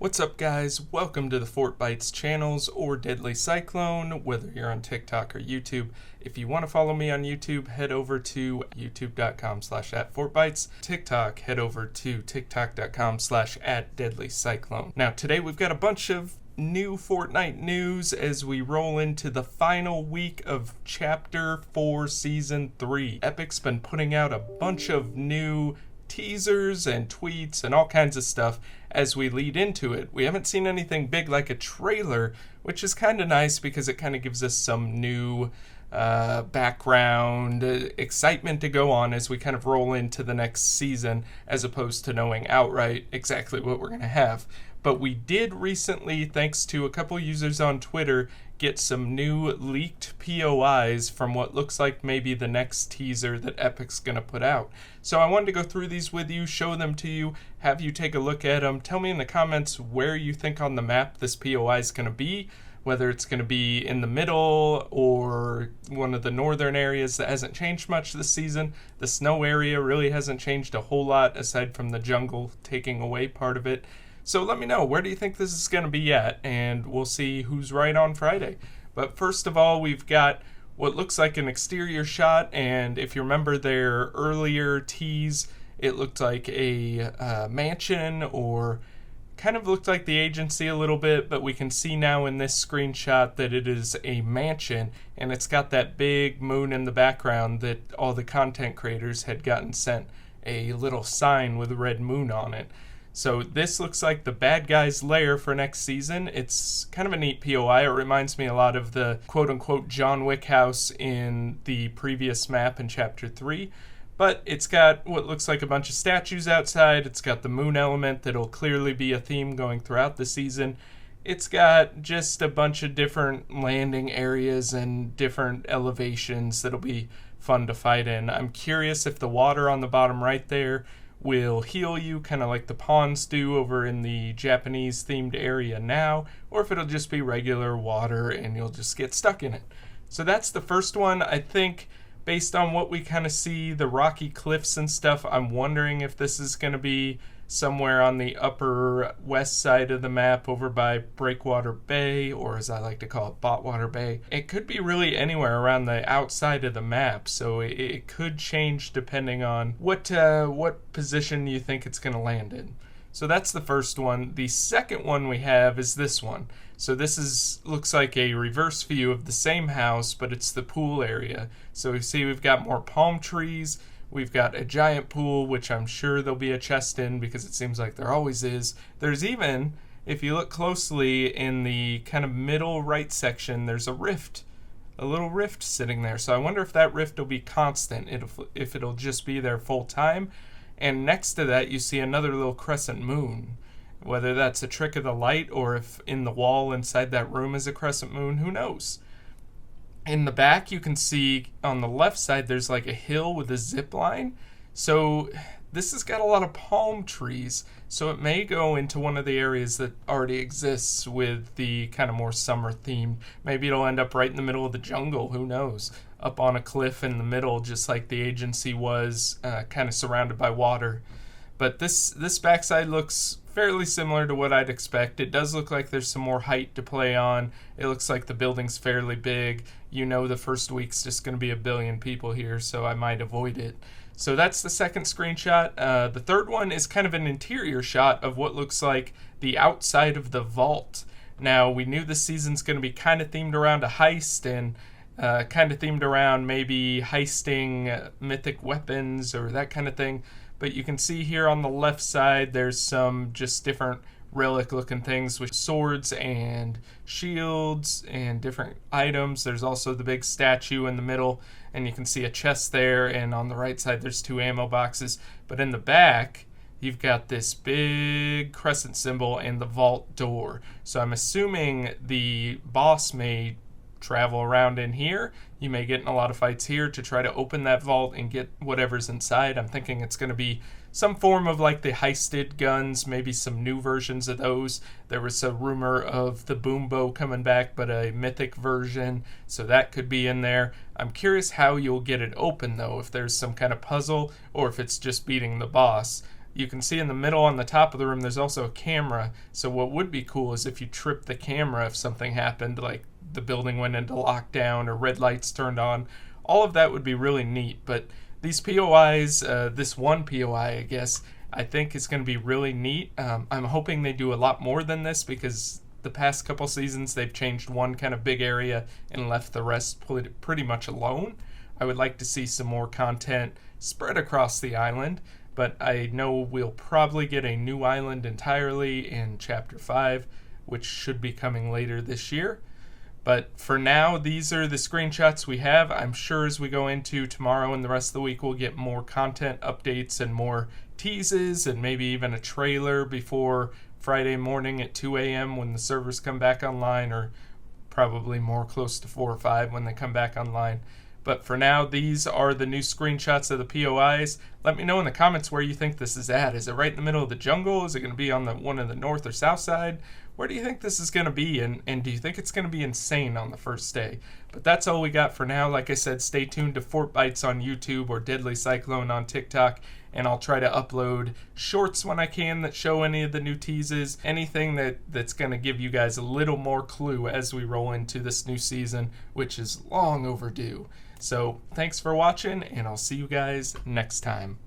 What's up, guys? Welcome to the Fortnite channels or Deadly Cyclone, whether you're on TikTok or YouTube. If you want to follow me on YouTube, head over to youtube.com/@fortbytes. TikTok, head over to tiktok.com/@deadlycyclone. Now, today we've got a bunch of new Fortnite news as we roll into the final week of Chapter 4 Season 3. Epic's been putting out a bunch of new teasers and tweets and all kinds of stuff as we lead into it. We haven't seen anything big like a trailer, which is kind of nice because it kind of gives us some new background excitement to go on as we kind of roll into the next season, as opposed to knowing outright exactly what we're going to have. But we did recently, thanks to a couple users on Twitter, get some new leaked POIs from what looks like maybe the next teaser that Epic's going to put out. So I wanted to go through these with you, show them to you, have you take a look at them. Tell me in the comments where you think on the map this POI is going to be, whether it's going to be in the middle or one of the northern areas that hasn't changed much this season. The snow area really hasn't changed a whole lot aside from the jungle taking away part of it. So let me know, where do you think this is going to be at, and we'll see who's right on Friday. But first of all, we've got what looks like an exterior shot, and if you remember their earlier tease, it looked like a mansion, or kind of looked like the agency a little bit, but we can see now in this screenshot that it is a mansion, and it's got that big moon in the background that all the content creators had gotten sent a little sign with a red moon on it. So this looks like the bad guy's lair for next season. It's kind of a neat POI. It reminds me a lot of the quote-unquote John Wick house in the previous map in Chapter 3. But it's got what looks like a bunch of statues outside. It's got the moon element that'll clearly be a theme going throughout the season. It's got just a bunch of different landing areas and different elevations that'll be fun to fight in. I'm curious if the water on the bottom right there will heal you, kind of like the ponds do over in the Japanese themed area now, or if it'll just be regular water and you'll just get stuck in it. So that's the first one. I think based on what we kind of see, the rocky cliffs and stuff, I'm wondering if this is going to be somewhere on the upper west side of the map over by Breakwater Bay, or as I like to call it, Botwater Bay. It could be really anywhere around the outside of the map, so it could change depending on what position you think it's going to land in. So that's the first one. The second one we have is this one. So this looks like a reverse view of the same house, but it's the pool area. So we see we've got more palm trees. We've got a giant pool, which I'm sure there'll be a chest in because it seems like there always is. There's even, if you look closely in the kind of middle right section, there's a rift, a little rift sitting there. So I wonder if that rift will be constant, if it'll just be there full time. And next to that, you see another little crescent moon. Whether that's a trick of the light or if in the wall inside that room is a crescent moon, who knows? In the back, you can see on the left side, there's like a hill with a zip line. So this has got a lot of palm trees. So it may go into one of the areas that already exists with the kind of more summer themed. Maybe it'll end up right in the middle of the jungle. Who knows? Up on a cliff in the middle, just like the agency was, kind of surrounded by water. But this backside looks fairly similar to what I'd expect. It does look like there's some more height to play on. It looks like the building's fairly big. You know the first week's just going to be 1 billion people here, so I might avoid it. So that's the second screenshot. The third one is kind of an interior shot of what looks like the outside of the vault. Now, we knew this season's going to be kind of themed around a heist and kind of themed around maybe heisting mythic weapons or that kind of thing. But you can see here on the left side, there's some just different relic-looking things with swords and shields and different items. There's also the big statue in the middle, and you can see a chest there, and on the right side, there's 2 ammo boxes. But in the back, you've got this big crescent symbol and the vault door. So I'm assuming the boss may travel around in here. You may get in a lot of fights here to try to open that vault and get whatever's inside. I'm thinking it's going to be some form of like the heisted guns, maybe some new versions of those. There was a rumor of the boom bow coming back, but a mythic version, so that could be in there. I'm curious how you'll get it open though, if there's some kind of puzzle or if it's just beating the boss. you can see in the middle on the top of the room there's also a camera. So what would be cool is if you trip the camera if something happened, like the building went into lockdown or red lights turned on. All of that would be really neat. But these POIs, this one POI, I guess, I think is going to be really neat. I'm hoping they do a lot more than this, because the past couple seasons they've changed one kind of big area and left the rest pretty much alone. I would like to see some more content spread across the island, but I know we'll probably get a new island entirely in Chapter 5, which should be coming later this year. But for now, these are the screenshots we have. I'm sure as we go into tomorrow and the rest of the week, we'll get more content updates and more teases and maybe even a trailer before Friday morning at 2 a.m. when the servers come back online, or probably more close to 4 or 5 when they come back online. But for now, these are the new screenshots of the POIs. Let me know in the comments where you think this is at. Is it right in the middle of the jungle? Is it going to be on the one of the north or south side? Where do you think this is going to be? And do you think it's going to be insane on the first day? But that's all we got for now. Like I said, stay tuned to Fort Bites on YouTube or Deadly Cyclone on TikTok. And I'll try to upload shorts when I can that show any of the new teases. Anything that's going to give you guys a little more clue as we roll into this new season, which is long overdue. So thanks for watching, and I'll see you guys next time.